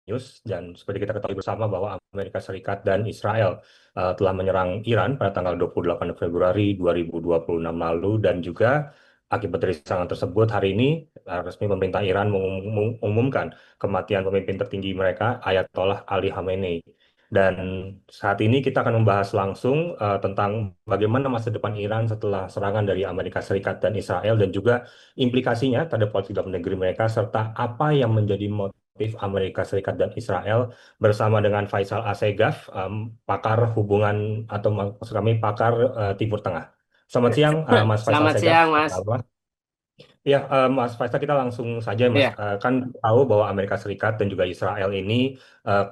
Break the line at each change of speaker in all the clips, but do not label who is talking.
News, dan seperti kita ketahui bersama bahwa Amerika Serikat dan Israel telah menyerang Iran pada tanggal 28 Februari 2026 lalu, dan juga akibat dari serangan tersebut hari ini resmi pemerintah Iran mengumumkan kematian pemimpin tertinggi mereka Ayatollah Ali Khamenei. Dan saat ini kita akan membahas langsung tentang bagaimana masa depan Iran setelah serangan dari Amerika Serikat dan Israel, dan juga implikasinya terhadap politik dalam negeri mereka, serta apa yang menjadi Amerika Serikat dan Israel, bersama dengan Faisal Assegaf, pakar hubungan atau maksud kami pakar Timur Tengah. Selamat siang, Mas Faisal
Selamat
Assegaf.
siang,
Apa
Mas.
kabar? Ya, Mas Faisal, kita langsung saja, Mas.
Ya,
Kan tahu bahwa Amerika Serikat dan juga Israel ini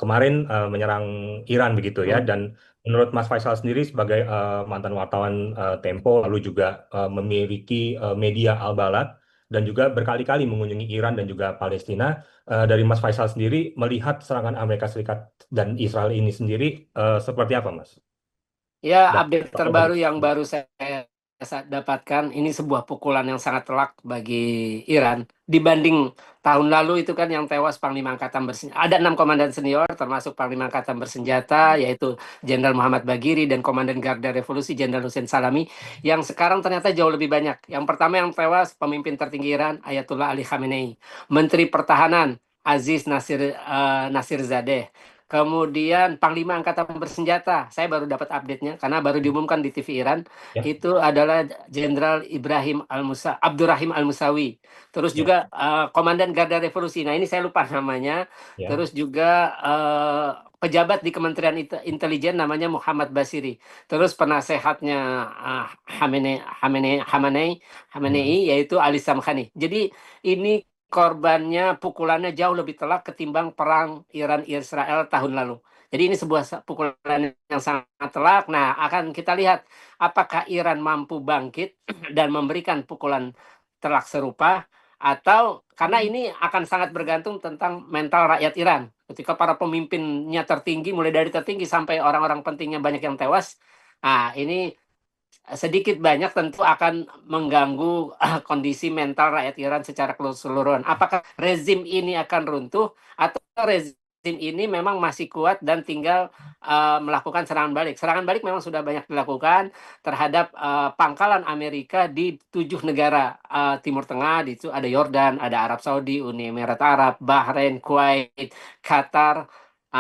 kemarin menyerang Iran begitu ya.
hmm.
Dan menurut Mas Faisal sendiri sebagai mantan wartawan Tempo, lalu juga memiliki media Al-Balad, dan juga berkali-kali mengunjungi Iran dan juga Palestina, dari Mas Faisal sendiri melihat serangan Amerika Serikat dan Israel ini sendiri seperti apa, Mas?
Ya, update
Dampaknya bagi.
terbaru yang baru saya dapatkan, ini sebuah pukulan yang sangat telak bagi Iran. Dibanding tahun lalu itu kan yang tewas Panglima Angkatan Bersenjata. Ada 6 komandan senior, termasuk Panglima Angkatan Bersenjata, yaitu Jenderal Muhammad Bagheri, dan Komandan Garda Revolusi Jenderal Hussein Salami, yang sekarang ternyata jauh lebih banyak. Yang pertama yang tewas, pemimpin tertinggi Iran, Ayatollah Ali Khamenei. Menteri Pertahanan, Aziz Nasir Zadeh. Kemudian Panglima Angkatan Bersenjata, saya baru dapat update-nya karena baru diumumkan di TV Iran,
Ya,
itu adalah Jenderal Abdurrahim Al-Musawi. Terus
ya,
juga Komandan Garda Revolusi. Nah, ini saya lupa namanya.
ya.
Terus juga pejabat di Kementerian Intelijen namanya Muhammad Basiri. Terus penasehatnya
Hmm.
Khamenei yaitu Ali Samkhani. Jadi ini korbannya, pukulannya jauh lebih telak ketimbang perang Iran-Israel tahun lalu. Jadi ini sebuah pukulan yang sangat telak. Nah, akan kita lihat apakah Iran mampu bangkit dan memberikan pukulan telak serupa, atau karena ini akan sangat bergantung tentang mental rakyat Iran. Ketika para pemimpinnya tertinggi, mulai dari tertinggi sampai orang-orang pentingnya banyak yang tewas, nah ini sedikit banyak tentu akan mengganggu kondisi mental rakyat Iran secara keseluruhan. Apakah rezim ini akan runtuh, atau rezim ini memang masih kuat dan tinggal melakukan serangan balik. Serangan balik memang sudah banyak dilakukan terhadap pangkalan Amerika di 7 negara Timur Tengah. Di itu ada Yordan, ada Arab Saudi, Uni Emirat Arab, Bahrain, Kuwait, Qatar.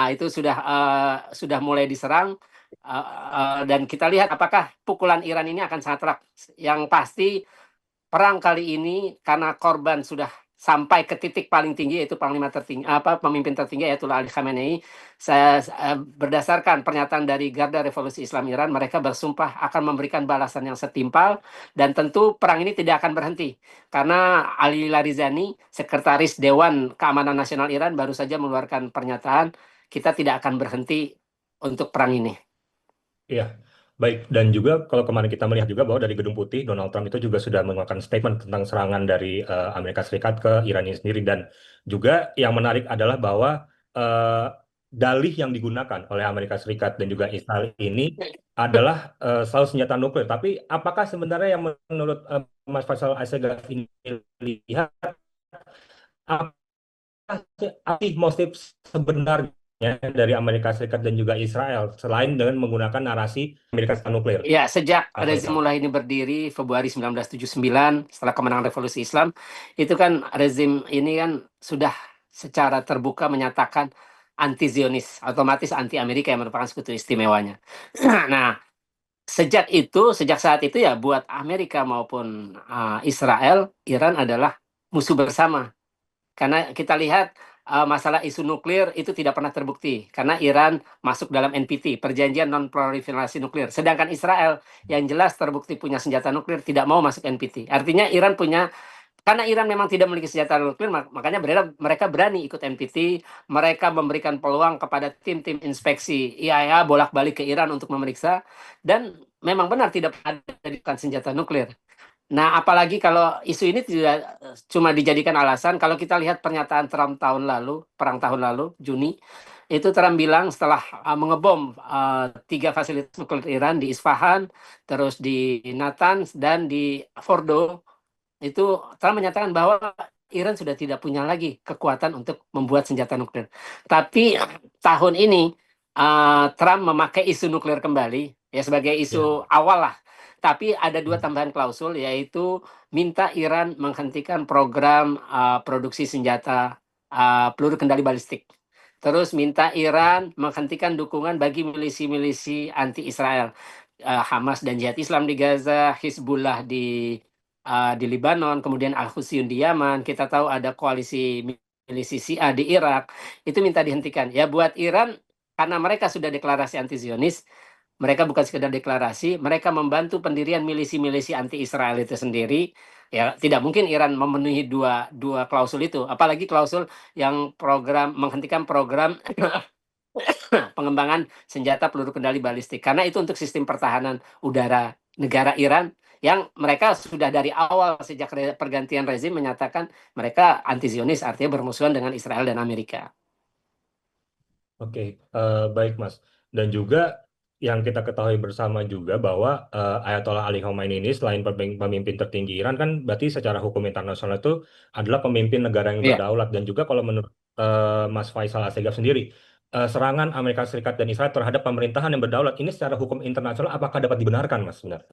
Itu sudah mulai diserang. Dan kita lihat apakah pukulan Iran ini akan sangat telak. Yang pasti perang kali ini karena korban sudah sampai ke titik paling tinggi, yaitu panglima tertinggi, pemimpin tertinggi yaitu Ali Khamenei. Berdasarkan pernyataan dari Garda Revolusi Islam Iran, mereka bersumpah akan memberikan balasan yang setimpal, dan tentu perang ini tidak akan berhenti karena Ali Larizani, sekretaris Dewan Keamanan Nasional Iran, baru saja mengeluarkan pernyataan kita tidak akan berhenti untuk perang ini.
Iya, baik. Dan juga kalau kemarin kita melihat juga bahwa dari Gedung Putih, Donald Trump itu juga sudah mengeluarkan statement tentang serangan dari Amerika Serikat ke Iran ini sendiri. Dan juga yang menarik adalah bahwa eh, dalih yang digunakan oleh Amerika Serikat dan juga Israel ini adalah selalu senjata nuklir. Tapi apakah sebenarnya yang menurut Mas Faisal Assegaf ini lihat, apa motif sebenarnya dari Amerika Serikat dan juga Israel selain dengan menggunakan narasi Amerika Serikat nuklir,
Ya, sejak
Mas
rezim
Faisal?
mulai ini berdiri Februari 1979 setelah kemenangan Revolusi Islam, itu kan rezim ini kan sudah secara terbuka menyatakan anti Zionis, otomatis anti Amerika yang merupakan sekutu istimewanya. Nah, sejak saat itu ya buat Amerika maupun Israel, Iran adalah musuh bersama. Karena kita lihat masalah isu nuklir itu tidak pernah terbukti. Karena Iran masuk dalam NPT, Perjanjian Non-Proliferasi Nuklir. Sedangkan Israel yang jelas terbukti punya senjata nuklir tidak mau masuk NPT. Artinya Iran punya, karena Iran memang tidak memiliki senjata nuklir, makanya mereka berani ikut NPT. Mereka memberikan peluang kepada tim-tim inspeksi IAEA bolak-balik ke Iran untuk memeriksa. Dan memang benar tidak ada senjata nuklir. Nah, apalagi kalau isu ini tidak cuma dijadikan alasan. Kalau kita lihat pernyataan Trump tahun lalu, perang tahun lalu, Juni, itu Trump bilang setelah mengebom 3 fasilitas nuklir Iran di Isfahan, terus di Natanz, dan di Fordo, itu Trump menyatakan bahwa Iran sudah tidak punya lagi kekuatan untuk membuat senjata nuklir. Tapi tahun ini Trump memakai isu nuklir kembali ya sebagai
Ya.
isu awal lah. Tapi ada dua tambahan klausul, yaitu minta Iran menghentikan program produksi senjata peluru kendali balistik. Terus minta Iran menghentikan dukungan bagi milisi-milisi anti-Israel, Hamas dan Jihad Islam di Gaza, Hizbullah di Lebanon, kemudian Al-Husyun di Yaman. Kita tahu ada koalisi milisi Syiah di Irak. Itu minta dihentikan. Ya buat Iran, karena mereka sudah deklarasi anti-Zionis, mereka bukan sekedar deklarasi, mereka membantu pendirian milisi-milisi anti-Israel itu sendiri. Ya, tidak mungkin Iran memenuhi dua klausul itu, apalagi klausul yang menghentikan program pengembangan senjata peluru kendali balistik. Karena itu untuk sistem pertahanan udara negara Iran yang mereka sudah dari awal sejak pergantian rezim menyatakan mereka anti-Zionis, artinya bermusuhan dengan Israel dan Amerika.
Oke, baik Mas. Dan juga yang kita ketahui bersama juga bahwa Ayatollah Ali Khamenei ini selain pemimpin tertinggi Iran kan berarti secara hukum internasional itu adalah pemimpin negara yang
Iya.
berdaulat dan juga kalau menurut Mas Faisal Assegaf sendiri serangan Amerika Serikat dan Israel terhadap pemerintahan yang berdaulat ini secara hukum internasional apakah dapat dibenarkan Mas sebenarnya?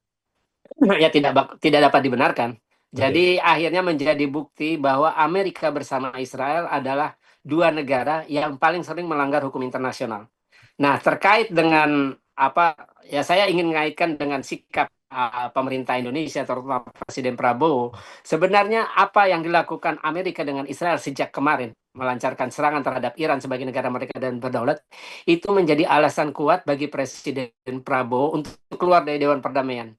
Ya tidak dapat dibenarkan.
Oke,
Jadi akhirnya menjadi bukti bahwa Amerika bersama Israel adalah dua negara yang paling sering melanggar hukum internasional. Nah, terkait dengan apa ya saya ingin mengaitkan dengan sikap pemerintah Indonesia terutama Presiden Prabowo. Sebenarnya apa yang dilakukan Amerika dengan Israel sejak kemarin melancarkan serangan terhadap Iran sebagai negara mereka dan berdaulat itu menjadi alasan kuat bagi Presiden Prabowo untuk keluar dari Dewan Perdamaian.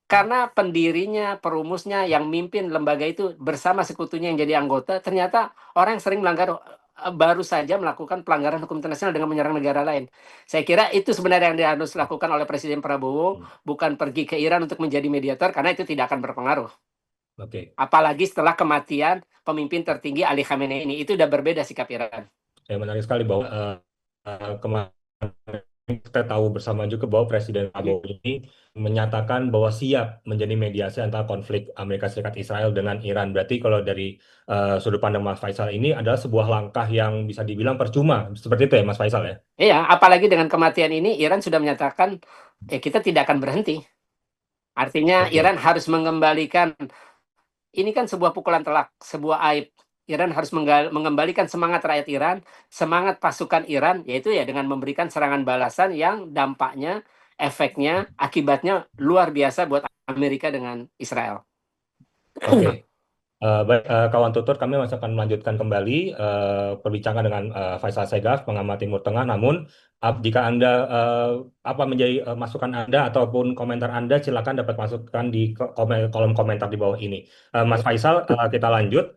Karena pendirinya, perumusnya, yang mimpin lembaga itu bersama sekutunya yang jadi anggota, ternyata orang yang sering melanggar baru saja melakukan pelanggaran hukum internasional dengan menyerang negara lain. Saya kira itu sebenarnya yang harus dilakukan oleh Presiden Prabowo, bukan pergi ke Iran untuk menjadi mediator, karena itu tidak akan berpengaruh.
oke.
Apalagi setelah kematian pemimpin tertinggi Ali Khamenei ini, itu udah berbeda sikap Iran.
Saya menarik sekali bahwa kemarin kita tahu bersama juga bahwa Presiden Prabowo ini menyatakan bahwa siap menjadi mediasi antara konflik Amerika Serikat Israel dengan Iran. Berarti kalau dari sudut pandang Mas Faisal ini adalah sebuah langkah yang bisa dibilang percuma. Seperti itu ya Mas Faisal ya?
Iya, apalagi dengan kematian ini, Iran sudah menyatakan, kita tidak akan berhenti. Artinya
Oke.
Iran harus mengembalikan. Ini kan sebuah pukulan telak, sebuah aib. Iran harus mengembalikan semangat rakyat Iran, semangat pasukan Iran, yaitu ya dengan memberikan serangan balasan yang dampaknya, efeknya, akibatnya luar biasa buat Amerika dengan Israel.
Oke. Baik, kawan tutur, kami masih akan melanjutkan kembali perbincangan dengan Faisal Segaf, pengamat Timur Tengah. Namun, jika Anda apa menjadi masukan Anda ataupun komentar Anda, silakan dapat masukkan di kolom komentar di bawah ini. Mas Faisal, kita lanjut.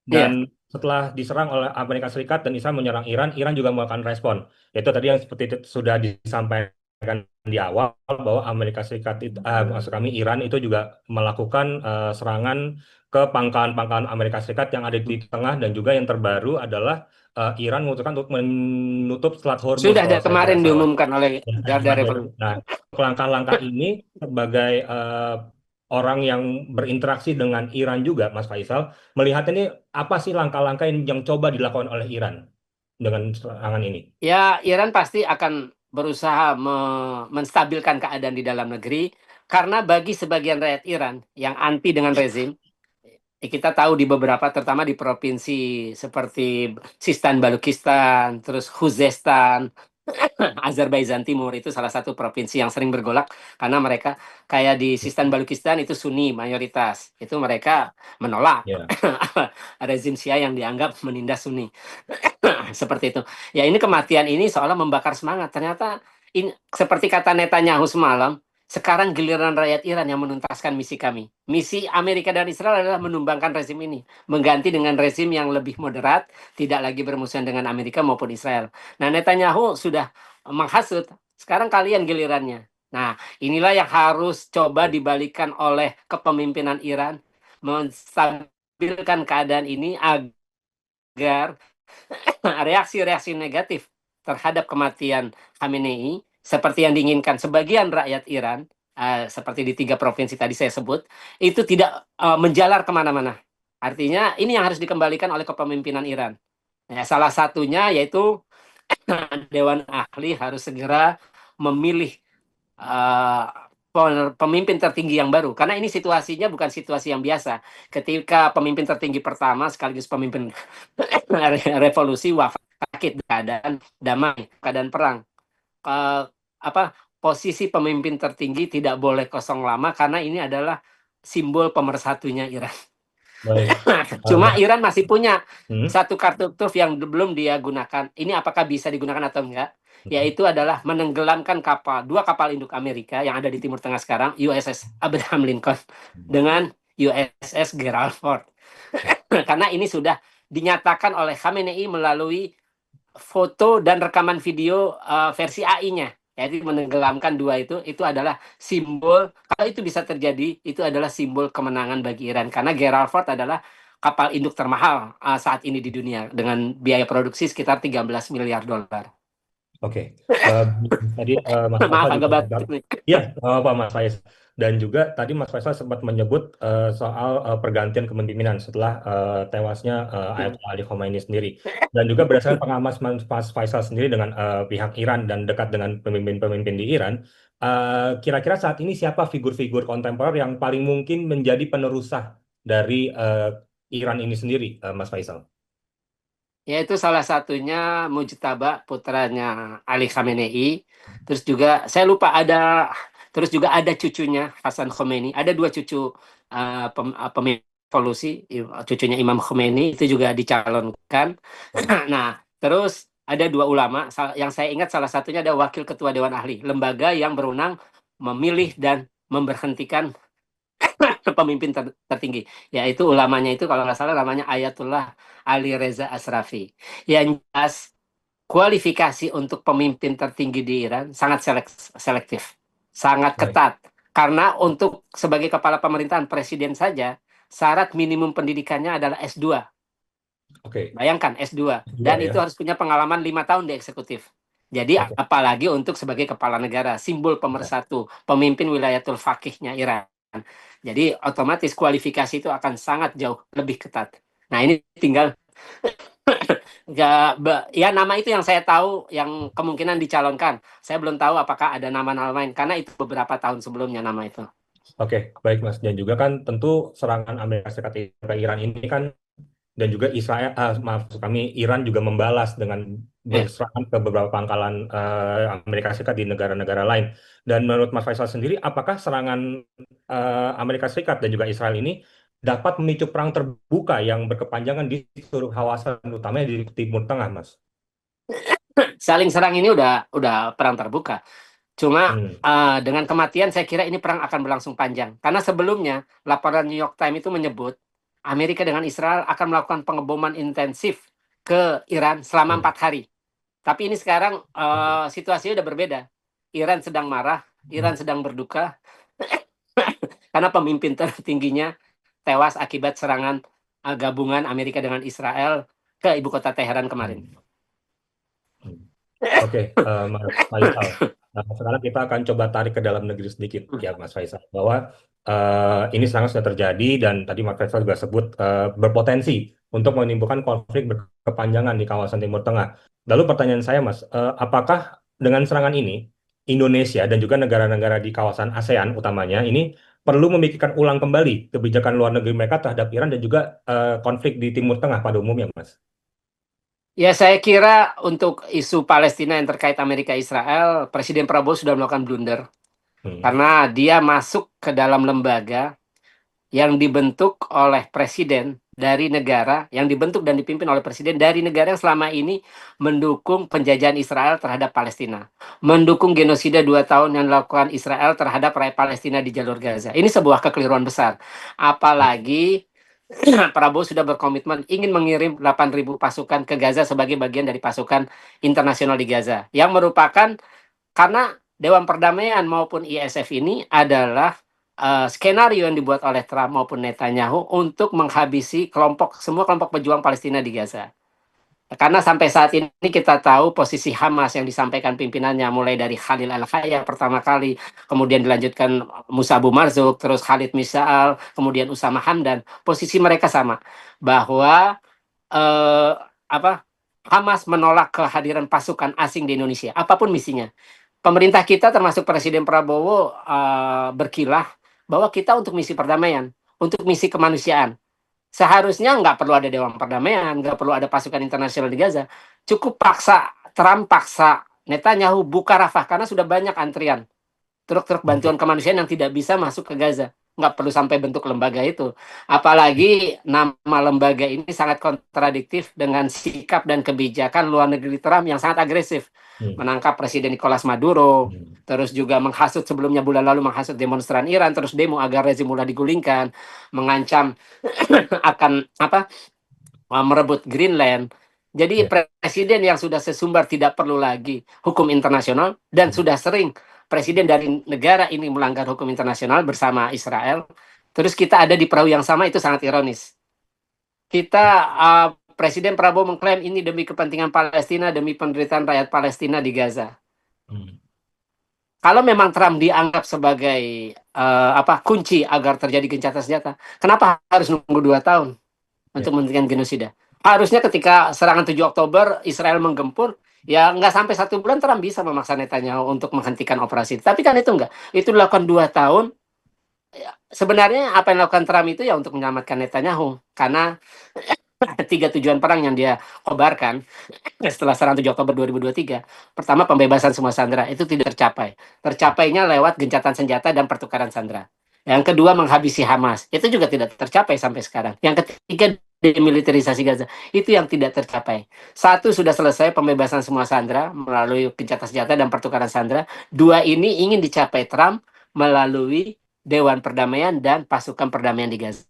Dan
Iya,
setelah diserang oleh Amerika Serikat dan Israel menyerang Iran, Iran juga melakukan respon. Itu tadi yang seperti itu sudah disampaikan di awal bahwa Amerika Serikat, maksud kami Iran itu juga melakukan serangan ke pangkalan-pangkalan Amerika Serikat yang ada di tengah dan juga yang terbaru adalah Iran memutuskan untuk menutup Selat Hormuz
sudah ada
kalau saya tidak
kemarin
salah.
diumumkan oleh
Ya,
Garda
kemarin.
Revolusi.
Nah, langkah-langkah ini sebagai orang yang berinteraksi dengan Iran juga, Mas Faisal, melihat ini apa sih langkah-langkah yang coba dilakukan oleh Iran dengan serangan ini?
Ya, Iran pasti akan berusaha menstabilkan keadaan di dalam negeri, karena bagi sebagian rakyat Iran yang anti dengan rezim, kita tahu di beberapa, terutama di provinsi seperti Sistan Balukistan, terus Khuzestan, Azerbaijan Timur, itu salah satu provinsi yang sering bergolak karena mereka kayak di Sistan Balukistan itu Sunni mayoritas. Itu mereka menolak
Ya,
rezim Syiah yang dianggap menindas Sunni. Seperti itu. Ya ini kematian ini seolah membakar semangat. Ternyata ini seperti kata Netanyahu semalam, sekarang giliran rakyat Iran yang menuntaskan misi kami. Misi Amerika dan Israel adalah menumbangkan rezim ini, mengganti dengan rezim yang lebih moderat, tidak lagi bermusuhan dengan Amerika maupun Israel. Nah, Netanyahu sudah menghasut. Sekarang kalian gilirannya. Nah, inilah yang harus coba dibalikan oleh kepemimpinan Iran, menstabilkan keadaan ini agar reaksi-reaksi negatif terhadap kematian Khamenei seperti yang diinginkan sebagian rakyat Iran, seperti di 3 provinsi tadi saya sebut, itu tidak menjalar kemana-mana. Artinya ini yang harus dikembalikan oleh kepemimpinan Iran. Ya, salah satunya yaitu Dewan Ahli harus segera memilih eh, pemimpin tertinggi yang baru. Karena ini situasinya bukan situasi yang biasa. Ketika pemimpin tertinggi pertama sekaligus pemimpin revolusi wafat keadaan damai, keadaan perang. Eh, apa posisi pemimpin tertinggi tidak boleh kosong lama karena ini adalah simbol pemersatunya Iran.
Baik.
Cuma
Mas,
Iran masih punya
hmm?
satu kartu truf yang belum dia gunakan. Ini apakah bisa digunakan atau enggak?
Hmm.
Yaitu adalah menenggelamkan dua kapal induk Amerika yang ada di Timur Tengah sekarang, USS Abraham Lincoln dengan USS Gerald Ford. Karena ini sudah dinyatakan oleh Khamenei melalui foto dan rekaman video versi AI-nya. Jadi menenggelamkan dua itu adalah simbol, kalau itu bisa terjadi, itu adalah simbol kemenangan bagi Iran. Karena Gerald Ford adalah kapal induk termahal saat ini di dunia dengan biaya produksi sekitar 13 miliar dolar.
Oke. Eh, Tadi Mas
Maaf
Faisal
agak
juga sempat,
batuk nih.
ya, apa Mas Faisal. Dan juga tadi Mas Faisal sempat menyebut soal pergantian kepemimpinan setelah tewasnya Ayatollah Ali Khomeini sendiri. Dan juga berdasarkan pengamat Mas Faisal sendiri dengan pihak Iran dan dekat dengan pemimpin-pemimpin di Iran, kira-kira saat ini siapa figur-figur kontemporer yang paling mungkin menjadi penerusah dari Iran ini sendiri, Mas Faisal?
Yaitu salah satunya Mujtaba putranya Ali Khamenei. Terus juga saya lupa terus juga ada cucunya Hasan Khomeini. Ada dua cucu pemimpin revolusi, cucunya Imam Khomeini itu juga dicalonkan. Nah, terus ada dua ulama yang saya ingat salah satunya ada wakil ketua Dewan Ahli, lembaga yang berwenang memilih dan memberhentikan pemimpin tertinggi, yaitu ulamanya itu kalau nggak salah namanya Ayatullah Ali Reza Asrafi. Yang jelas kualifikasi untuk pemimpin tertinggi di Iran sangat selektif, sangat
Baik.
ketat. Karena untuk sebagai kepala pemerintahan presiden saja syarat minimum pendidikannya adalah S2.
Oke.
Bayangkan S2
Dua
dan itu
ya.
harus punya pengalaman 5 tahun di eksekutif. Jadi
Oke.
apalagi untuk sebagai kepala negara, simbol
Ya.
pemersatu, pemimpin wilayatul faqihnya Iran. Jadi otomatis kualifikasi itu akan sangat jauh lebih ketat. Nah ini tinggal ya nama itu yang saya tahu yang kemungkinan dicalonkan. Saya belum tahu apakah ada nama-nama lain karena itu beberapa tahun sebelumnya nama itu.
Oke, baik Mas. Dan juga kan tentu serangan Amerika Serikat ke Iran ini kan dan juga Israel, maksud kami Iran juga membalas dengan
Ya.
berserangan ke beberapa pangkalan Amerika Serikat di negara-negara lain. Dan menurut Mas Faisal sendiri, apakah serangan Amerika Serikat dan juga Israel ini dapat memicu perang terbuka yang berkepanjangan di seluruh kawasan, utamanya di Timur Tengah, Mas?
Saling serang ini udah perang terbuka. Cuma
Hmm.
dengan kematian saya kira ini perang akan berlangsung panjang. Karena sebelumnya laporan New York Times itu menyebut Amerika dengan Israel akan melakukan pengeboman intensif ke Iran selama
Hmm.
4 hari. Tapi ini sekarang
Oke.
situasinya udah berbeda. Iran sedang marah,
Hmm.
Iran sedang berduka karena pemimpin tertingginya tewas akibat serangan gabungan Amerika dengan Israel ke ibu kota Teheran kemarin.
Hmm. Hmm. Oke, Mas Faisal. Nah, sekarang kita akan coba tarik ke dalam negeri sedikit, ya Mas Faisal. Bahwa ini sangat sudah terjadi dan tadi Mas Faisal juga sebut berpotensi untuk menimbulkan konflik berkepanjangan di kawasan Timur Tengah. Lalu pertanyaan saya, Mas, apakah dengan serangan ini Indonesia dan juga negara-negara di kawasan ASEAN utamanya ini perlu memikirkan ulang kembali kebijakan luar negeri mereka terhadap Iran dan juga konflik di Timur Tengah pada umumnya, Mas?
Ya, saya kira untuk isu Palestina yang terkait Amerika Israel, Presiden Prabowo sudah melakukan blunder
Hmm.
karena dia masuk ke dalam lembaga yang dibentuk oleh presiden dari negara, yang dibentuk dan dipimpin oleh presiden dari negara yang selama ini mendukung penjajahan Israel terhadap Palestina, mendukung genosida 2 tahun yang dilakukan Israel terhadap rakyat Palestina di jalur Gaza. Ini sebuah kekeliruan besar. Apalagi Prabowo sudah berkomitmen ingin mengirim 8.000 pasukan ke Gaza sebagai bagian dari pasukan internasional di Gaza, yang merupakan karena Dewan Perdamaian maupun ISF ini adalah skenario yang dibuat oleh Trump maupun Netanyahu untuk menghabisi semua kelompok pejuang Palestina di Gaza. Karena sampai saat ini kita tahu posisi Hamas yang disampaikan pimpinannya mulai dari Khalil Al-Hayya pertama kali, kemudian dilanjutkan Musa Abu Marzuk, terus Khalid Misal, kemudian Usama Hamdan, posisi mereka sama bahwa eh, apa Hamas menolak kehadiran pasukan asing di Indonesia, apapun misinya. Pemerintah kita termasuk Presiden Prabowo berkilah bahwa kita untuk misi perdamaian, untuk misi kemanusiaan. Seharusnya nggak perlu ada Dewan Perdamaian, nggak perlu ada pasukan internasional di Gaza. Cukup paksa Trump, paksa Netanyahu buka Rafah karena sudah banyak antrian truk-truk bantuan kemanusiaan yang tidak bisa masuk ke Gaza. Nggak perlu sampai bentuk lembaga itu. Apalagi nama lembaga ini sangat kontradiktif dengan sikap dan kebijakan luar negeri Trump yang sangat agresif.
Hmm.
Menangkap Presiden Nicolas Maduro,
Hmm.
terus juga menghasut sebelumnya bulan lalu menghasut demonstran Iran, terus demo agar rezim mulai digulingkan, mengancam akan merebut Greenland. Jadi
Ya.
presiden yang sudah sesumbar tidak perlu lagi hukum internasional dan
Hmm.
sudah sering presiden dari negara ini melanggar hukum internasional bersama Israel. Terus kita ada di perahu yang sama, itu sangat ironis. Kita Presiden Prabowo mengklaim ini demi kepentingan Palestina, demi penderitaan rakyat Palestina di Gaza.
Hmm.
Kalau memang Trump dianggap sebagai kunci agar terjadi gencatan senjata, kenapa harus nunggu 2 tahun
Ya.
untuk menghentikan genosida? Harusnya ketika serangan 7 Oktober Israel menggempur, ya nggak sampai 1 bulan Trump bisa memaksa Netanyahu untuk menghentikan operasi. Tapi kan itu enggak. Itu dilakukan 2 tahun. Ya, sebenarnya apa yang dilakukan Trump itu ya untuk menyelamatkan Netanyahu. Karena 3 tujuan perang yang dia kobarkan setelah serangan 7 Oktober 2023. Pertama, pembebasan semua sandera. Itu tidak tercapai. Tercapainya lewat gencatan senjata dan pertukaran sandera. Yang kedua, menghabisi Hamas. Itu juga tidak tercapai sampai sekarang. Yang ketiga, demilitarisasi Gaza. Itu yang tidak tercapai. Satu, sudah selesai pembebasan semua sandera melalui gencatan senjata dan pertukaran sandera. Dua ini ingin dicapai Trump melalui Dewan Perdamaian dan pasukan perdamaian di Gaza.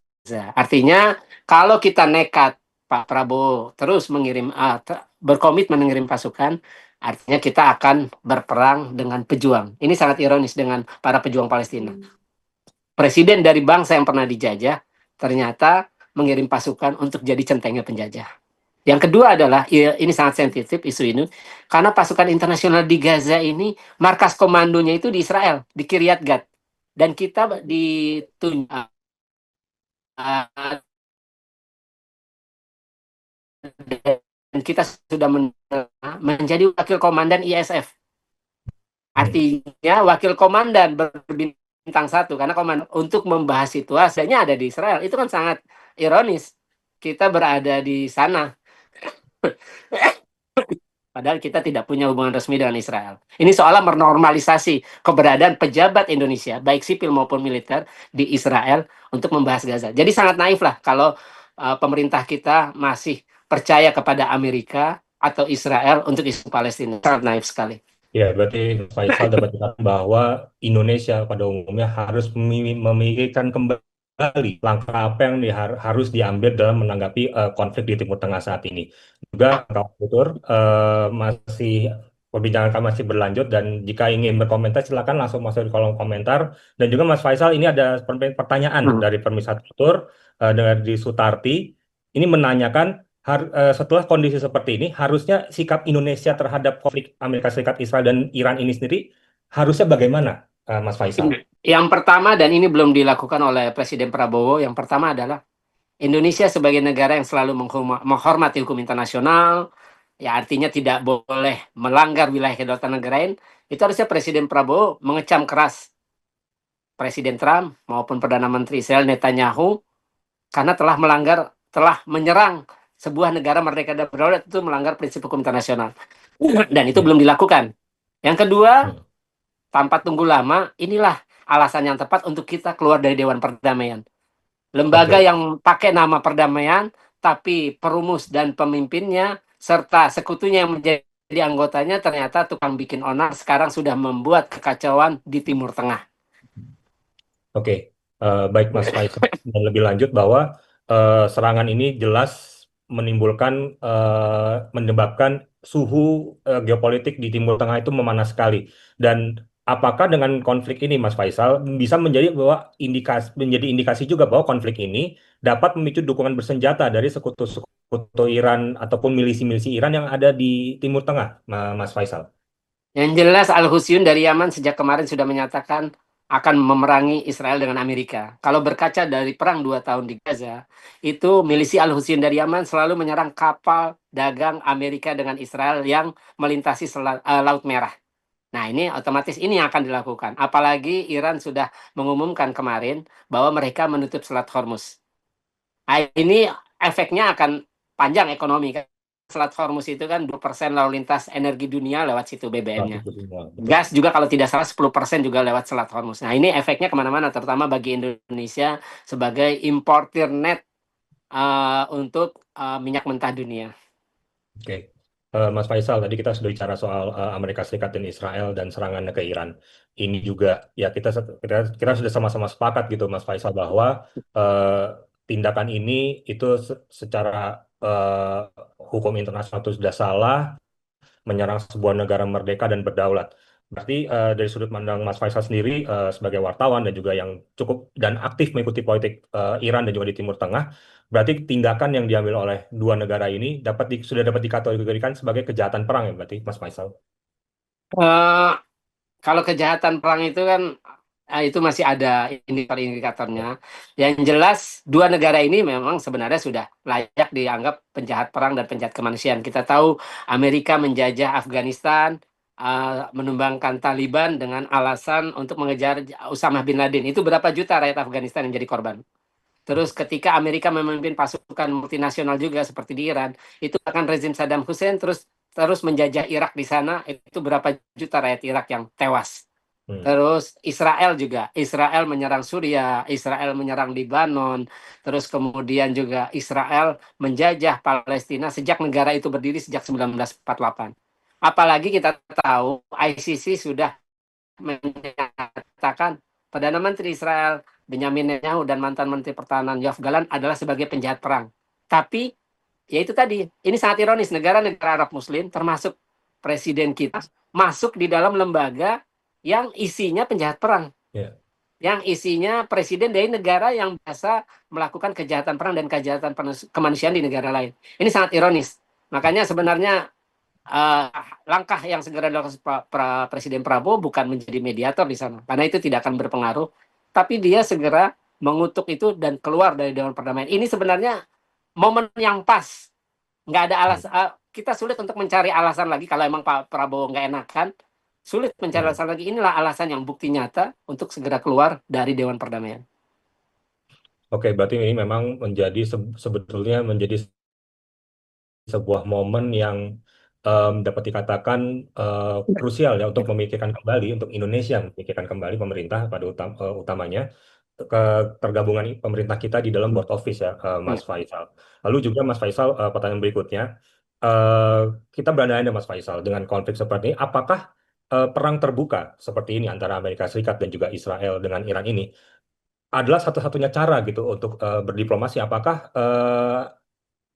Artinya, kalau kita nekat Pak Prabowo terus berkomitmen mengirim pasukan, artinya kita akan berperang dengan pejuang. Ini sangat ironis dengan para pejuang Palestina. Presiden dari bangsa yang pernah dijajah, ternyata mengirim pasukan untuk jadi centengnya penjajah. Yang kedua adalah, ini sangat sensitif isu ini, karena pasukan internasional di Gaza ini, markas komandonya itu di Israel, di Kiryat Gat. Dan kita ditunjuk dan kita sudah menjadi wakil komandan ISF.
Hmm.
Artinya wakil komandan berbintang satu karena komandan untuk membahas situasinya ada di Israel. Itu kan sangat ironis. Kita berada di sana. Padahal kita tidak punya hubungan resmi dengan Israel. Ini seolah menormalisasi keberadaan pejabat Indonesia, baik sipil maupun militer, di Israel untuk membahas Gaza. Jadi sangat naif lah kalau pemerintah kita masih percaya kepada Amerika atau Israel untuk isu Palestina. Sangat naif sekali.
Ya, berarti Mas Faisal dapat dikatakan bahwa Indonesia pada umumnya harus memikirkan kembali langkah apa yang harus diambil dalam menanggapi konflik di Timur Tengah saat ini. Juga, Kak Tutur, masih perbincangan kami masih berlanjut dan jika ingin berkomentar silakan langsung masuk di kolom komentar. Dan juga Mas Faisal, ini ada pertanyaan dari Permisa Tutur dari Sutarti. Ini menanyakan setelah kondisi seperti ini, harusnya sikap Indonesia terhadap konflik Amerika Serikat, Israel, dan Iran ini sendiri harusnya bagaimana, Mas Faisal?
Yang pertama, dan ini belum dilakukan oleh Presiden Prabowo, yang pertama adalah Indonesia sebagai negara yang selalu menghormati hukum internasional, ya artinya tidak boleh melanggar wilayah kedaulatan negara lain, itu harusnya Presiden Prabowo mengecam keras Presiden Trump maupun Perdana Menteri Israel Netanyahu karena telah menyerang sebuah negara merdeka dan berdaulat, itu melanggar prinsip hukum internasional. Dan itu
Ya.
belum dilakukan. Yang kedua,
Hmm.
tanpa tunggu lama, inilah alasan yang tepat untuk kita keluar dari Dewan Perdamaian. Lembaga
Oke.
yang pakai nama perdamaian, tapi perumus dan pemimpinnya, serta sekutunya yang menjadi anggotanya, ternyata tukang bikin onar sekarang sudah membuat kekacauan di Timur Tengah.
Oke, baik Mas Faisal. Dan lebih lanjut bahwa serangan ini jelas menimbulkan, menyebabkan suhu geopolitik di Timur Tengah itu memanas sekali. Dan apakah dengan konflik ini, Mas Faisal, bisa menjadi indikasi juga bahwa konflik ini dapat memicu dukungan bersenjata dari sekutu-sekutu Iran ataupun milisi-milisi Iran yang ada di Timur Tengah, Mas Faisal?
Yang jelas Al-Husyun dari Yaman sejak kemarin sudah menyatakan akan memerangi Israel dengan Amerika. Kalau berkaca dari perang 2 tahun di Gaza, itu milisi Al-Husyun dari Yaman selalu menyerang kapal dagang Amerika dengan Israel yang melintasi Laut Merah. Nah, ini otomatis ini yang akan dilakukan. Apalagi Iran sudah mengumumkan kemarin bahwa mereka menutup Selat Hormuz. Nah, ini efeknya akan panjang ekonomi kan. Selat Hormuz itu kan 2% lalu lintas energi dunia lewat situ
Saat
BBM-nya.
itu semua, betul.
Gas juga kalau tidak salah 10% juga lewat Selat Hormuz. Nah, ini efeknya kemana-mana, terutama bagi Indonesia sebagai importir net untuk minyak mentah dunia.
Oke. Mas Faisal, tadi kita sudah bicara soal Amerika Serikat dan Israel dan serangannya ke Iran. Ini juga ya kita sudah sama-sama sepakat gitu, Mas Faisal, bahwa eh, tindakan ini itu secara eh, hukum internasional itu sudah salah, menyerang sebuah negara merdeka dan berdaulat. Berarti dari sudut pandang Mas Faisal sendiri sebagai wartawan dan juga yang cukup dan aktif mengikuti politik Iran dan juga di Timur Tengah, berarti tindakan yang diambil oleh dua negara ini sudah dapat dikategorikan sebagai kejahatan perang ya berarti Mas Faisal.
Eh, Kalau kejahatan perang itu kan itu masih ada indikator-indikatornya. Yang jelas dua negara ini memang sebenarnya sudah layak dianggap penjahat perang dan penjahat kemanusiaan. Kita tahu Amerika menjajah Afghanistan, menumbangkan Taliban dengan alasan untuk mengejar Usama bin Laden. Itu berapa juta rakyat Afghanistan yang jadi korban. Terus ketika Amerika memimpin pasukan multinasional juga seperti di Iran, itu akan rezim Saddam Hussein terus terus menjajah Irak di sana, itu berapa juta rakyat Irak yang tewas.
Hmm.
Terus Israel juga, Israel menyerang Suriah, Israel menyerang Lebanon, terus kemudian juga Israel menjajah Palestina sejak negara itu berdiri sejak 1948. Apalagi kita tahu ICC sudah menyatakan Perdana Menteri Israel Benyamin Netanyahu dan mantan Menteri Pertahanan Yoav Gallant adalah sebagai penjahat perang. Tapi ya itu tadi, ini sangat ironis, negara-negara Arab Muslim termasuk presiden kita masuk di dalam lembaga yang isinya penjahat perang,
Ya.
yang isinya presiden dari negara yang biasa melakukan kejahatan perang dan kejahatan kemanusiaan di negara lain. Ini sangat ironis. Makanya sebenarnya uh, langkah yang segera dilakukan Presiden Prabowo bukan menjadi mediator di sana, karena itu tidak akan berpengaruh. Tapi dia segera mengutuk itu dan keluar dari Dewan Perdamaian. Ini sebenarnya momen yang pas. Nggak ada alasan. Kita sulit untuk mencari alasan lagi kalau emang Pak Prabowo nggak enakan. Sulit mencari
Hmm.
alasan lagi. Inilah alasan yang bukti nyata untuk segera keluar dari Dewan Perdamaian.
Oke, berarti ini memang sebetulnya menjadi sebuah momen yang dapat dikatakan krusial ya untuk memikirkan kembali untuk Indonesia memikirkan kembali pemerintah pada utamanya ke tergabungan pemerintah kita di dalam board office ya Mas Faisal. Lalu juga Mas Faisal pertanyaan berikutnya eh, kita berandai-andai Mas Faisal dengan konflik seperti ini apakah perang terbuka seperti ini antara Amerika Serikat dan juga Israel dengan Iran ini adalah satu-satunya cara gitu untuk berdiplomasi apakah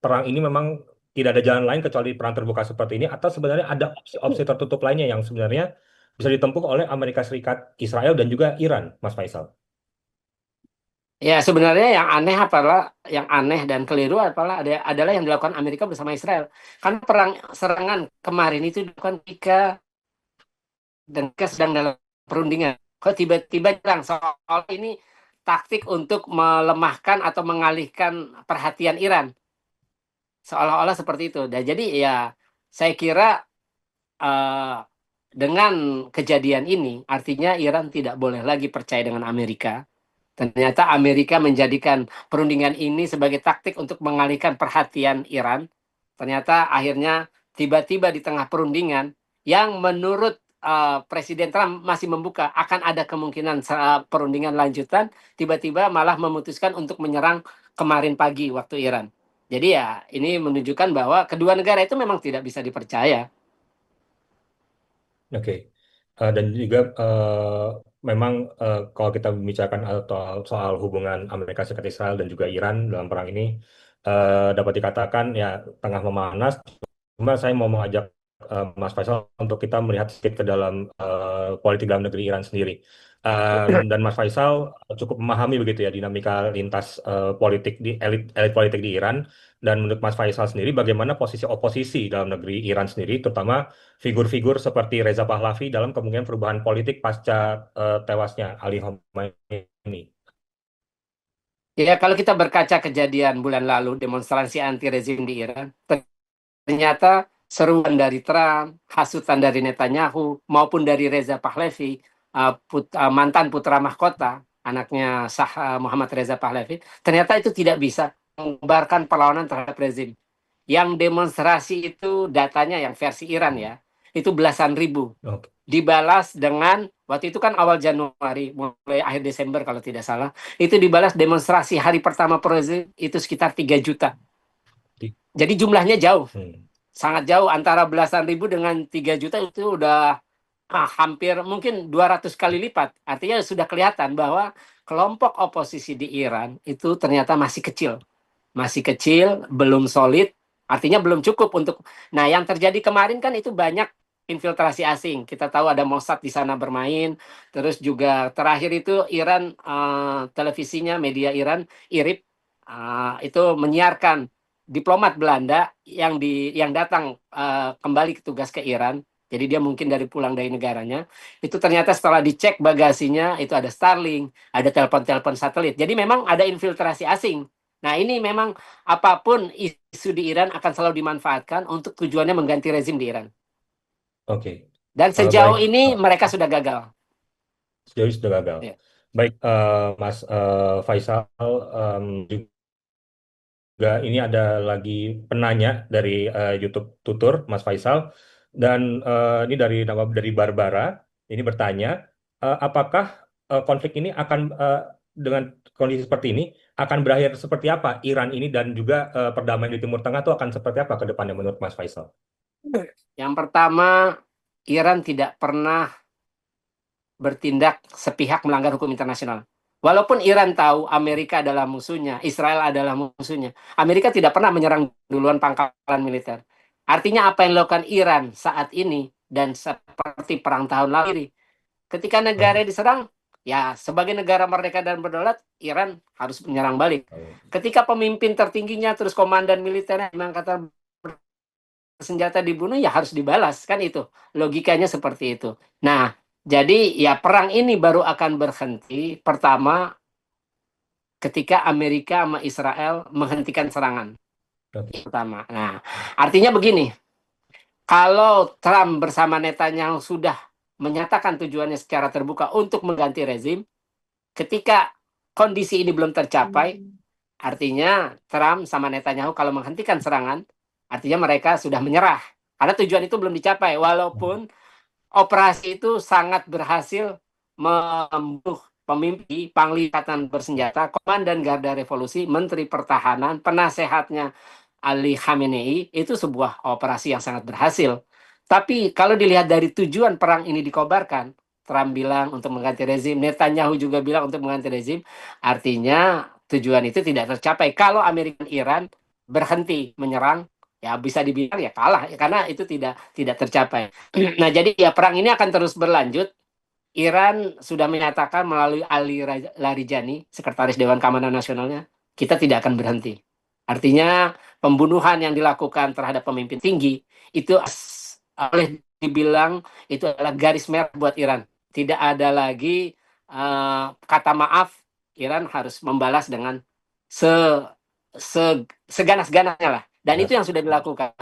perang ini memang tidak ada jalan lain kecuali perang terbuka seperti ini, atau sebenarnya ada opsi-opsi tertutup lainnya yang sebenarnya bisa ditempuh oleh Amerika Serikat, Israel, dan juga Iran, Mas Faisal.
Ya sebenarnya yang aneh dan keliru adalah yang dilakukan Amerika bersama Israel. Kan perang serangan kemarin itu dilakukan ketika dan kita sedang dalam perundingan. Kok tiba-tiba nyerang soal ini taktik untuk melemahkan atau mengalihkan perhatian Iran. Seolah-olah seperti itu. Dan jadi ya saya kira eh, dengan kejadian ini artinya Iran tidak boleh lagi percaya dengan Amerika. Ternyata Amerika menjadikan perundingan ini sebagai taktik untuk mengalihkan perhatian Iran. Ternyata akhirnya tiba-tiba di tengah perundingan yang menurut Presiden Trump masih membuka akan ada kemungkinan perundingan lanjutan, tiba-tiba malah memutuskan untuk menyerang kemarin pagi waktu Iran. Jadi ya ini menunjukkan bahwa kedua negara itu memang tidak bisa dipercaya.
Oke. Dan juga memang kalau kita membicarakan soal hubungan Amerika Serikat Israel dan juga Iran dalam perang ini dapat dikatakan ya tengah memanas. Cuma saya mau mengajak Mas Faisal untuk kita melihat sedikit ke dalam politik dalam negeri Iran sendiri. Dan Mas Faisal cukup memahami begitu ya dinamika lintas politik di elit politik di Iran. Dan menurut Mas Faisal sendiri, bagaimana posisi oposisi dalam negeri Iran sendiri, terutama figur-figur seperti Reza Pahlavi dalam kemungkinan perubahan politik pasca tewasnya Ali Khamenei.
Ya, kalau kita berkaca kejadian bulan lalu, demonstrasi anti rezim di Iran, ternyata seruan dari Trump, hasutan dari Netanyahu, maupun dari Reza Pahlavi, mantan putra mahkota, anaknya Muhammad Reza Pahlavi, ternyata itu tidak bisa mengubarkan perlawanan terhadap rezim. Yang demonstrasi itu datanya yang versi Iran ya, itu belasan ribu.
Oke.
Dibalas dengan, waktu itu kan awal Januari, mulai akhir Desember kalau tidak salah, itu dibalas demonstrasi hari pertama rezim itu sekitar 3 juta. Jadi jumlahnya jauh. Sangat jauh, antara belasan ribu dengan 3 juta itu udah hampir mungkin 200 kali lipat. Artinya sudah kelihatan bahwa kelompok oposisi di Iran itu ternyata masih kecil. Masih kecil, belum solid, artinya belum cukup untuk... Nah, yang terjadi kemarin kan itu banyak infiltrasi asing. Kita tahu ada Mossad di sana bermain. Terus juga terakhir itu Iran, televisinya, media Iran, IRIB, itu menyiarkan diplomat Belanda yang datang kembali tugas ke Iran. Jadi dia mungkin pulang dari negaranya. Itu ternyata setelah dicek bagasinya, itu ada Starlink, ada telepon-telepon satelit. Jadi memang ada infiltrasi asing. Nah, ini memang apapun isu di Iran akan selalu dimanfaatkan untuk tujuannya mengganti rezim di Iran.
Oke.
Dan sejauh
Baik.
ini mereka sudah gagal.
Sejauh ini sudah gagal.
Ya.
Baik, Mas Faisal, juga ini ada lagi penanya dari YouTube Tutur, Mas Faisal, dan ini dari Barbara, ini bertanya, apakah konflik ini akan dengan kondisi seperti ini akan berakhir seperti apa Iran ini dan juga perdamaian di Timur Tengah itu akan seperti apa ke depannya menurut Mas Faisal?
Yang pertama, Iran tidak pernah bertindak sepihak melanggar hukum internasional. Walaupun Iran tahu Amerika adalah musuhnya, Israel adalah musuhnya, Amerika tidak pernah menyerang duluan pangkalan militer. Artinya apa yang dilakukan Iran saat ini dan seperti perang tahun lalu, ketika negara diserang, ya sebagai negara merdeka dan berdaulat, Iran harus menyerang balik. Ketika pemimpin tertingginya terus komandan militernya mengangkatan senjata dibunuh, ya harus dibalas, kan itu logikanya seperti itu. Nah, jadi ya perang ini baru akan berhenti pertama ketika Amerika sama Israel menghentikan serangan. Pertama. Nah, artinya begini, kalau Trump bersama Netanyahu sudah menyatakan tujuannya secara terbuka untuk mengganti rezim, ketika kondisi ini belum tercapai, artinya Trump sama Netanyahu kalau menghentikan serangan, artinya mereka sudah menyerah. Karena tujuan itu belum dicapai, walaupun operasi itu sangat berhasil membunuh pemimpin, panglima bersenjata, komandan Garda Revolusi, Menteri Pertahanan, penasehatnya Ali Khamenei, itu sebuah operasi yang sangat berhasil. Tapi kalau dilihat dari tujuan perang ini dikobarkan, Trump bilang untuk mengganti rezim, Netanyahu juga bilang untuk mengganti rezim, artinya tujuan itu tidak tercapai. Kalau Amerika dan Iran berhenti menyerang, ya bisa dibilang ya kalah, karena itu tidak tercapai. Nah, jadi ya perang ini akan terus berlanjut. Iran sudah menyatakan melalui Ali Larijani, Sekretaris Dewan Keamanan Nasionalnya, kita tidak akan berhenti. Artinya pembunuhan yang dilakukan terhadap pemimpin tinggi itu boleh dibilang itu adalah garis merah buat Iran. Tidak ada lagi kata maaf. Iran harus membalas dengan seganas-ganasnya lah. Dan itu yang sudah dilakukan.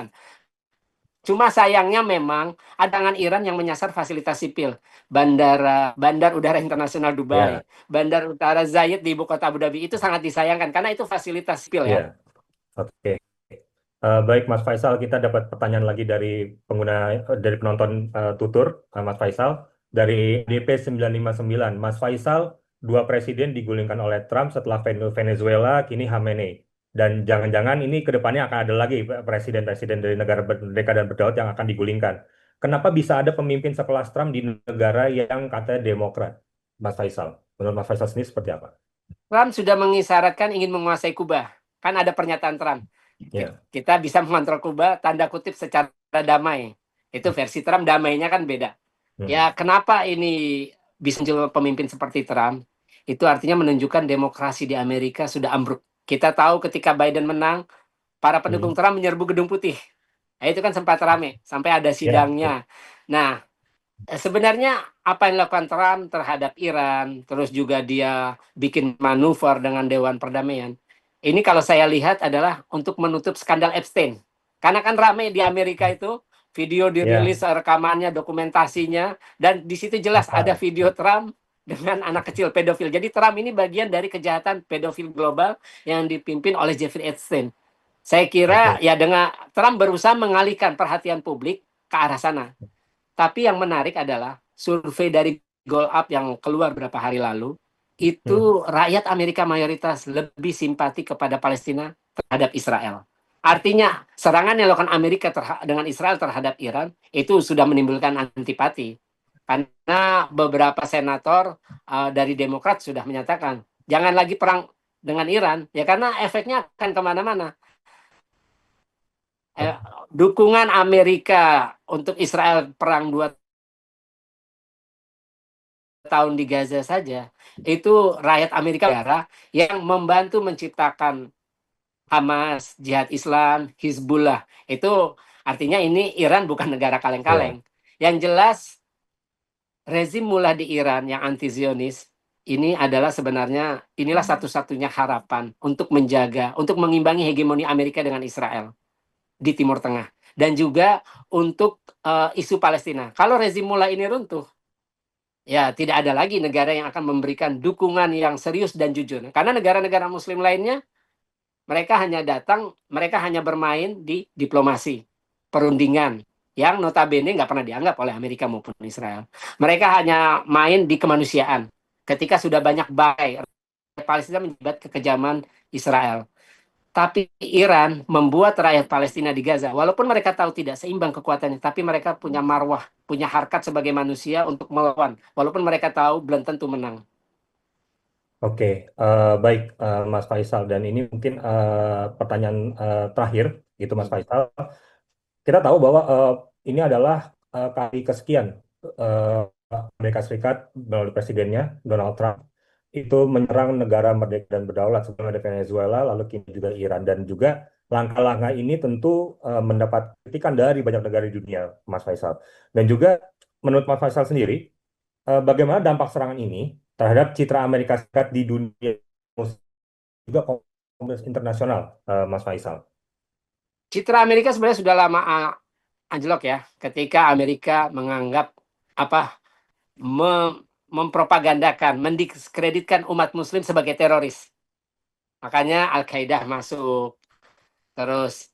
Cuma sayangnya memang adangan Iran yang menyasar fasilitas sipil. Bandar Udara Internasional Dubai, Bandar Udara Zayed di ibu kota Abu Dhabi, itu sangat disayangkan karena itu fasilitas sipil ya.
Oke. Baik Mas Faisal, kita dapat pertanyaan lagi dari penonton Tutur, Mas Faisal, dari DP959. Mas Faisal, 2 presiden digulingkan oleh Trump setelah Venezuela, kini Khamenei. Dan jangan-jangan ini ke depannya akan ada lagi presiden-presiden dari negara merdeka dan berdaulat yang akan digulingkan. Kenapa bisa ada pemimpin sekelas Trump di negara yang katanya demokrat? Mas Faisal, menurut Mas Faisal sendiri seperti apa?
Trump sudah mengisyaratkan ingin menguasai Kuba. Kan ada pernyataan Trump. Kita bisa mengontrol Kuba, tanda kutip, secara damai. Itu versi Trump, damainya kan beda.
Hmm.
Ya, kenapa ini bisa muncul pemimpin seperti Trump? Itu artinya menunjukkan demokrasi di Amerika sudah ambruk. Kita tahu ketika Biden menang, para pendukung
Hmm.
Trump menyerbu Gedung Putih. Nah, itu kan sempat rame, sampai ada
Ya, betul.
sidangnya. Nah, sebenarnya apa yang dilakukan Trump terhadap Iran, terus juga dia bikin manuver dengan Dewan Perdamaian, ini kalau saya lihat adalah untuk menutup skandal Epstein. Karena kan rame di Amerika itu, video
Ya,
dirilis, rekamannya, dokumentasinya, dan di situ jelas ada
apa?
video Trump dengan anak kecil pedofil. Jadi Trump ini bagian dari kejahatan pedofil global yang dipimpin oleh Jeffrey Epstein. Saya kira
Oke.
ya dengan Trump berusaha mengalihkan perhatian publik ke arah sana. Tapi yang menarik adalah survei dari Goal Up yang keluar beberapa hari lalu,
Hmm.
itu rakyat Amerika mayoritas lebih simpati kepada Palestina terhadap Israel. Artinya serangan yang dilakukan Amerika dengan Israel terhadap Iran itu sudah menimbulkan antipati. Karena beberapa senator dari Demokrat sudah menyatakan, jangan lagi perang dengan Iran, ya karena efeknya akan kemana-mana.
Oh,
Eh, Dukungan Amerika untuk Israel perang 2 tahun di Gaza saja, itu rakyat Amerika yang membantu menciptakan Hamas, Jihad Islam, Hizbullah. Itu artinya ini Iran bukan negara
ya.
kaleng-kaleng. Yang jelas rezim mullah di Iran yang anti Zionis ini adalah sebenarnya inilah satu-satunya harapan untuk menjaga, untuk mengimbangi hegemoni Amerika dengan Israel di Timur Tengah dan juga untuk isu Palestina. Kalau rezim mullah ini runtuh, ya tidak ada lagi negara yang akan memberikan dukungan yang serius dan jujur. Karena negara-negara Muslim lainnya, mereka hanya bermain di diplomasi, perundingan, yang notabene nggak pernah dianggap oleh Amerika maupun Israel. Mereka hanya main di kemanusiaan. Ketika sudah banyak baik, Palestina menjibat kekejaman Israel. Tapi Iran membuat rakyat Palestina di Gaza, walaupun mereka tahu tidak seimbang kekuatannya, tapi mereka punya marwah, punya harkat sebagai manusia untuk melawan, walaupun mereka tahu belum tentu menang.
Oke, baik, Mas Faisal. Dan ini mungkin pertanyaan terakhir, gitu, Mas Faisal. Kita tahu bahwa ini adalah kali kesekian eh, Amerika Serikat melalui presidennya Donald Trump itu menyerang negara merdeka dan berdaulat sebelumnya ada Venezuela, lalu kini juga Iran, dan juga langkah-langkah ini tentu mendapat kritikan dari banyak negara di dunia, Mas Faisal. Dan juga menurut Mas Faisal sendiri, bagaimana dampak serangan ini terhadap citra Amerika Serikat di dunia juga komunitas internasional, Mas Faisal?
Citra Amerika sebenarnya sudah lama anjlok ya, ketika Amerika menganggap apa mempropagandakan, mendiskreditkan umat Muslim sebagai teroris. Makanya Al-Qaeda masuk, terus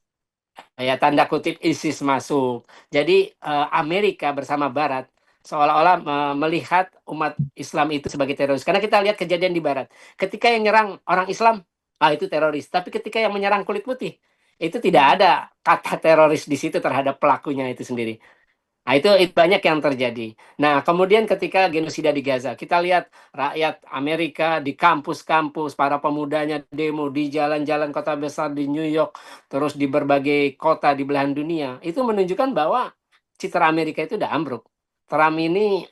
ya tanda kutip ISIS masuk. Jadi Amerika bersama Barat seolah-olah melihat umat Islam itu sebagai teroris. Karena kita lihat kejadian di Barat. Ketika yang nyerang orang Islam, itu teroris. Tapi ketika yang menyerang kulit putih, itu tidak ada kata teroris di situ terhadap pelakunya itu sendiri. Nah, itu banyak yang terjadi. Nah, kemudian ketika genosida di Gaza, kita lihat rakyat Amerika di kampus-kampus, para pemudanya demo di jalan-jalan kota besar di New York, terus di berbagai kota di belahan dunia. Itu menunjukkan bahwa citra Amerika itu udah ambruk. Trump ini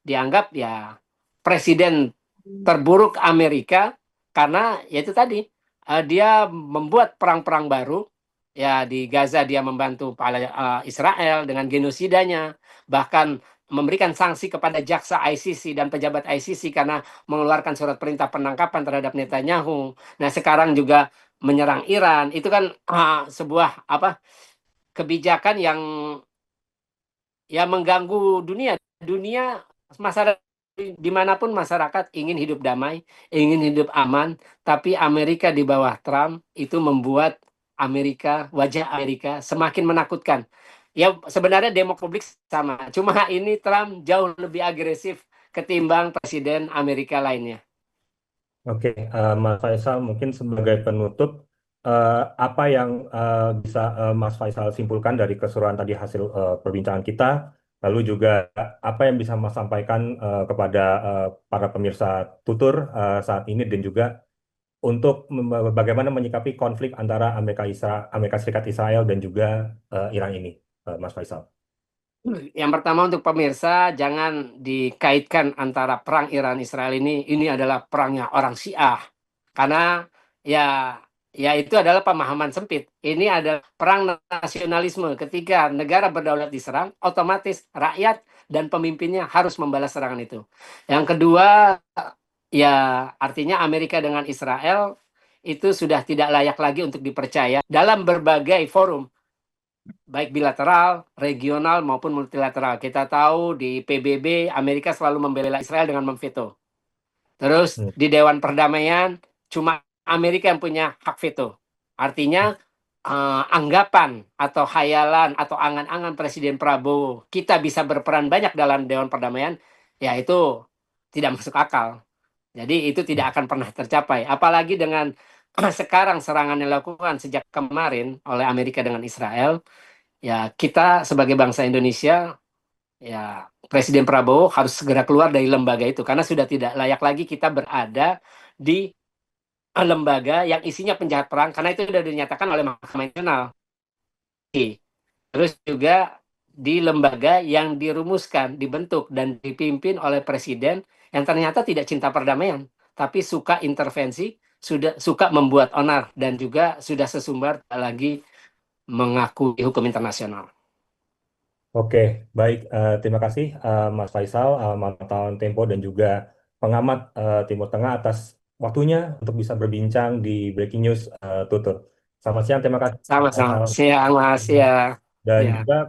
dianggap ya presiden terburuk Amerika karena ya itu tadi dia membuat perang-perang baru. Ya, di Gaza dia membantu Israel dengan genosidanya, bahkan memberikan sanksi kepada jaksa ICC dan pejabat ICC karena mengeluarkan surat perintah penangkapan terhadap Netanyahu. Nah, sekarang juga menyerang Iran. Itu kan sebuah kebijakan yang ya mengganggu dunia. Dunia masyarakat dimanapun masyarakat ingin hidup damai, ingin hidup aman, tapi Amerika di bawah Trump itu membuat wajah Amerika semakin menakutkan. Ya sebenarnya publik sama, cuma ini Trump jauh lebih agresif ketimbang presiden Amerika lainnya.
Oke, Mas Faisal, mungkin sebagai penutup, apa yang bisa Mas Faisal simpulkan dari keseruan tadi hasil perbincangan kita, lalu juga apa yang bisa Mas sampaikan kepada para pemirsa Tutur saat ini, dan juga untuk bagaimana menyikapi konflik antara Amerika Serikat Israel dan juga Iran ini, Mas Faisal.
Yang pertama untuk pemirsa, jangan dikaitkan antara perang Iran-Israel ini adalah perangnya orang Syiah. Karena ya ya itu adalah pemahaman sempit. Ini adalah perang nasionalisme. Ketika negara berdaulat diserang, otomatis rakyat dan pemimpinnya harus membalas serangan itu. Yang kedua, ya artinya Amerika dengan Israel itu sudah tidak layak lagi untuk dipercaya dalam berbagai forum, baik bilateral, regional maupun multilateral. Kita tahu di PBB Amerika selalu membela Israel dengan memveto. Terus
Hmm.
di Dewan Perdamaian cuma Amerika yang punya hak veto. Artinya anggapan atau khayalan atau angan-angan Presiden Prabowo kita bisa berperan banyak dalam Dewan Perdamaian, ya itu tidak masuk akal. Jadi itu tidak akan pernah tercapai. Apalagi dengan sekarang serangan yang dilakukan sejak kemarin oleh Amerika dengan Israel, ya kita sebagai bangsa Indonesia, ya Presiden Prabowo harus segera keluar dari lembaga itu karena sudah tidak layak lagi kita berada di lembaga yang isinya penjahat perang karena itu sudah dinyatakan oleh Mahkamah Internasional. Terus juga di lembaga yang dirumuskan, dibentuk dan dipimpin oleh presiden yang ternyata tidak cinta perdamaian, tapi suka intervensi, sudah suka membuat onar dan juga sudah sesumbar lagi mengakui hukum internasional.
Oke, baik. Terima kasih Mas Faisal, Mantauan Tempo dan juga pengamat Timur Tengah atas waktunya untuk bisa berbincang di Breaking News Tutur. Selamat siang, terima kasih Mas
Sama-sama.
Faisal.
Siang, Mas. Ya.
Dan
Ya.
juga